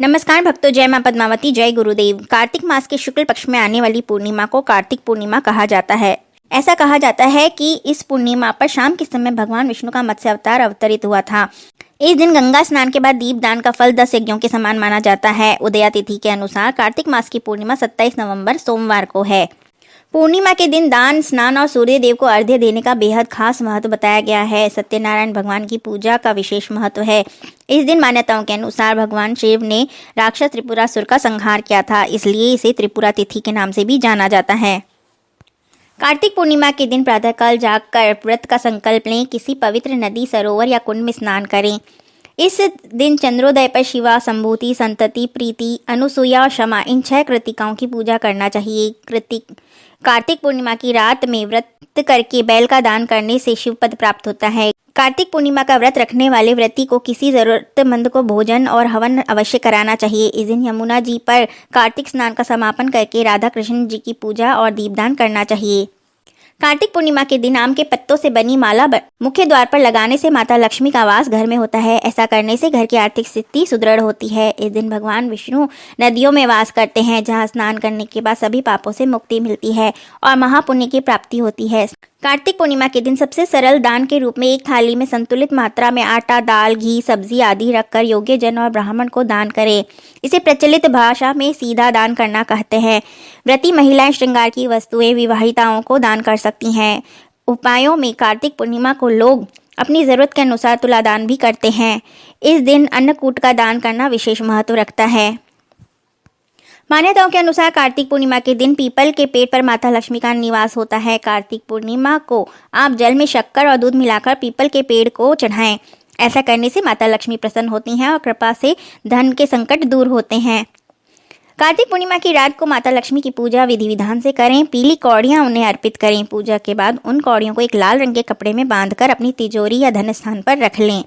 नमस्कार भक्तों, जय मां पद्मावती, जय गुरुदेव। कार्तिक मास के शुक्ल पक्ष में आने वाली पूर्णिमा को कार्तिक पूर्णिमा कहा जाता है। ऐसा कहा जाता है कि इस पूर्णिमा पर शाम के समय भगवान विष्णु का मत्स्य अवतार अवतरित हुआ था। इस दिन गंगा स्नान के बाद दीपदान का फल 10 यज्ञों के समान माना जाता है। उदया तिथि के अनुसार कार्तिक मास की पूर्णिमा 27 नवंबर सोमवार को है। पूर्णिमा के दिन दान, स्नान और सूर्य देव को अर्घ्य देने का बेहद खास महत्व बताया गया है। सत्यनारायण भगवान की पूजा का विशेष महत्व है। इस दिन मान्यताओं के अनुसार भगवान शिव ने राक्षस त्रिपुरासुर का संहार किया था, इसलिए इसे त्रिपुरा तिथि के नाम से भी जाना जाता है। कार्तिक पूर्णिमा के दिन प्रातःकाल जागकर व्रत का संकल्प लें। किसी पवित्र नदी, सरोवर या कुंड में स्नान करें। इस दिन चंद्रोदय पर शिवा, संभूति, संतति, प्रीति, अनुसूया और क्षमा, इन 6 कृतिकाओं की पूजा करना चाहिए। कार्तिक पूर्णिमा की रात में व्रत करके बैल का दान करने से शिव पद प्राप्त होता है। कार्तिक पूर्णिमा का व्रत रखने वाले व्रती को किसी जरूरतमंद को भोजन और हवन अवश्य कराना चाहिए। इस दिन यमुना जी पर कार्तिक स्नान का समापन करके राधा कृष्ण जी की पूजा और दीपदान करना चाहिए। कार्तिक पूर्णिमा के दिन आम के पत्तों से बनी माला मुख्य द्वार पर लगाने से माता लक्ष्मी का वास घर में होता है। ऐसा करने से घर की आर्थिक स्थिति सुदृढ़ होती है। इस दिन भगवान विष्णु नदियों में वास करते हैं, जहां स्नान करने के बाद सभी पापों से मुक्ति मिलती है और महापुण्य की प्राप्ति होती है। कार्तिक पूर्णिमा के दिन सबसे सरल दान के रूप में एक थाली में संतुलित मात्रा में आटा, दाल, घी, सब्जी आदि रखकर योग्य जन और ब्राह्मण को दान करें। इसे प्रचलित भाषा में सीधा दान करना कहते हैं। व्रती महिलाएं श्रृंगार की वस्तुएं विवाहिताओं को दान कर सकती हैं। उपायों में कार्तिक पूर्णिमा को लोग अपनी जरूरत के अनुसार तुला दान भी करते हैं। इस दिन अन्नकूट का दान करना विशेष महत्व रखता है। मान्यताओं के अनुसार कार्तिक पूर्णिमा के दिन पीपल के पेड़ पर माता लक्ष्मी का निवास होता है। कार्तिक पूर्णिमा को आप जल में शक्कर और दूध मिलाकर पीपल के पेड़ को चढ़ाएं। ऐसा करने से माता लक्ष्मी प्रसन्न होती हैं और कृपा से धन के संकट दूर होते हैं। कार्तिक पूर्णिमा की रात को माता लक्ष्मी की पूजा विधि विधान से करें। पीली कौड़ियां उन्हें अर्पित करें। पूजा के बाद उन कौड़ियों को एक लाल रंग के कपड़े में बांधकर अपनी तिजोरी या धन स्थान पर रख लें।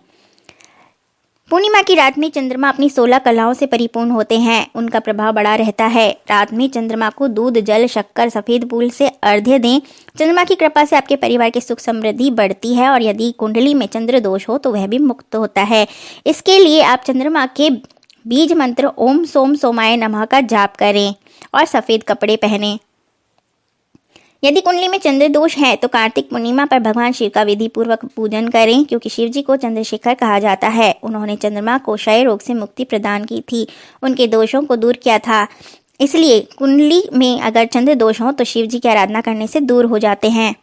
पूर्णिमा की रात में चंद्रमा अपनी 16 कलाओं से परिपूर्ण होते हैं। उनका प्रभाव बड़ा रहता है। रात में चंद्रमा को दूध, जल, शक्कर, सफेद फूल से अर्घ्य दें। चंद्रमा की कृपा से आपके परिवार की सुख समृद्धि बढ़ती है और यदि कुंडली में चंद्र दोष हो तो वह भी मुक्त होता है। इसके लिए आप चंद्रमा के बीज मंत्र ओम सोम सोमाय नमः का जाप करें और सफेद कपड़े पहनें। यदि कुंडली में चंद्र दोष है तो कार्तिक पूर्णिमा पर भगवान शिव का विधि पूर्वक पूजन करें, क्योंकि शिव जी को चंद्रशेखर कहा जाता है। उन्होंने चंद्रमा को क्षय रोग से मुक्ति प्रदान की थी, उनके दोषों को दूर किया था। इसलिए कुंडली में अगर चंद्र दोष हो तो शिव जी की आराधना करने से दूर हो जाते हैं।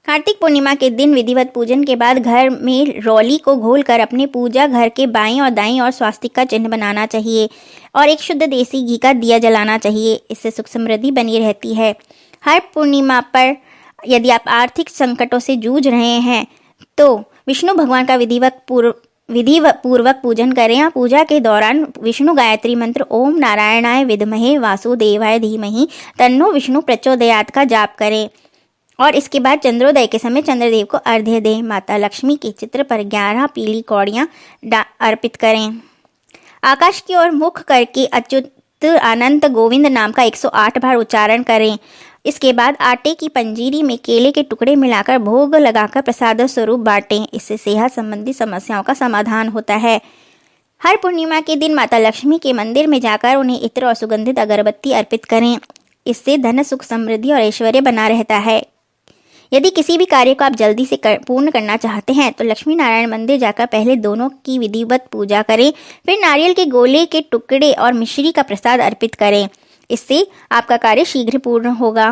कार्तिक पूर्णिमा के दिन विधिवत पूजन के बाद घर में रौली को घोलकर अपने पूजा घर के बाईं और दाईं और स्वास्तिक का चिन्ह बनाना चाहिए और एक शुद्ध देसी घी का दिया जलाना चाहिए। इससे सुख समृद्धि बनी रहती है। हर पूर्णिमा पर यदि आप आर्थिक संकटों से जूझ रहे हैं तो विष्णु भगवान का विधिवत पूर्वक पूजन करें और पूजा के दौरान विष्णु गायत्री मंत्र ओम नारायणाय विद्महे वासुदेवाय धीमहि तन्नो विष्णु प्रचोदयात् का जाप करें और इसके बाद चंद्रोदय के समय चंद्रदेव को अर्घ्य दें। माता लक्ष्मी के चित्र पर 11 पीली कौड़ियां अर्पित करें। आकाश की ओर मुख करके अच्युत अनंत गोविंद नाम का 108 बार उच्चारण करें। इसके बाद आटे की पंजीरी में केले के टुकड़े मिलाकर भोग लगाकर प्रसाद स्वरूप बांटें। इससे सेहत संबंधी समस्याओं का समाधान होता है। हर पूर्णिमा के दिन माता लक्ष्मी के मंदिर में जाकर उन्हें इत्र और सुगंधित अगरबत्ती अर्पित करें। इससे धन, सुख, समृद्धि और ऐश्वर्य बना रहता है। यदि किसी भी कार्य को आप जल्दी से पूर्ण करना चाहते हैं तो लक्ष्मी नारायण मंदिर जाकर पहले दोनों की विधिवत पूजा करें, फिर नारियल के गोले के टुकड़े और मिश्री का प्रसाद अर्पित करें। इससे आपका कार्य शीघ्र पूर्ण होगा।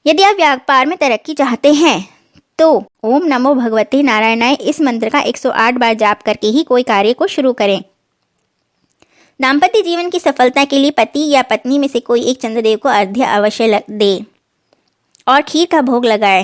यदि आप व्यापार में तरक्की चाहते हैं तो ओम नमो भगवते नारायणाय इस मंत्र का 108 बार जाप करके ही कोई कार्य को शुरू करें। दाम्पत्य जीवन की सफलता के लिए पति या पत्नी में से कोई एक चंद्रदेव को अर्घ्य अवश्य दे और खीर का भोग लगाए।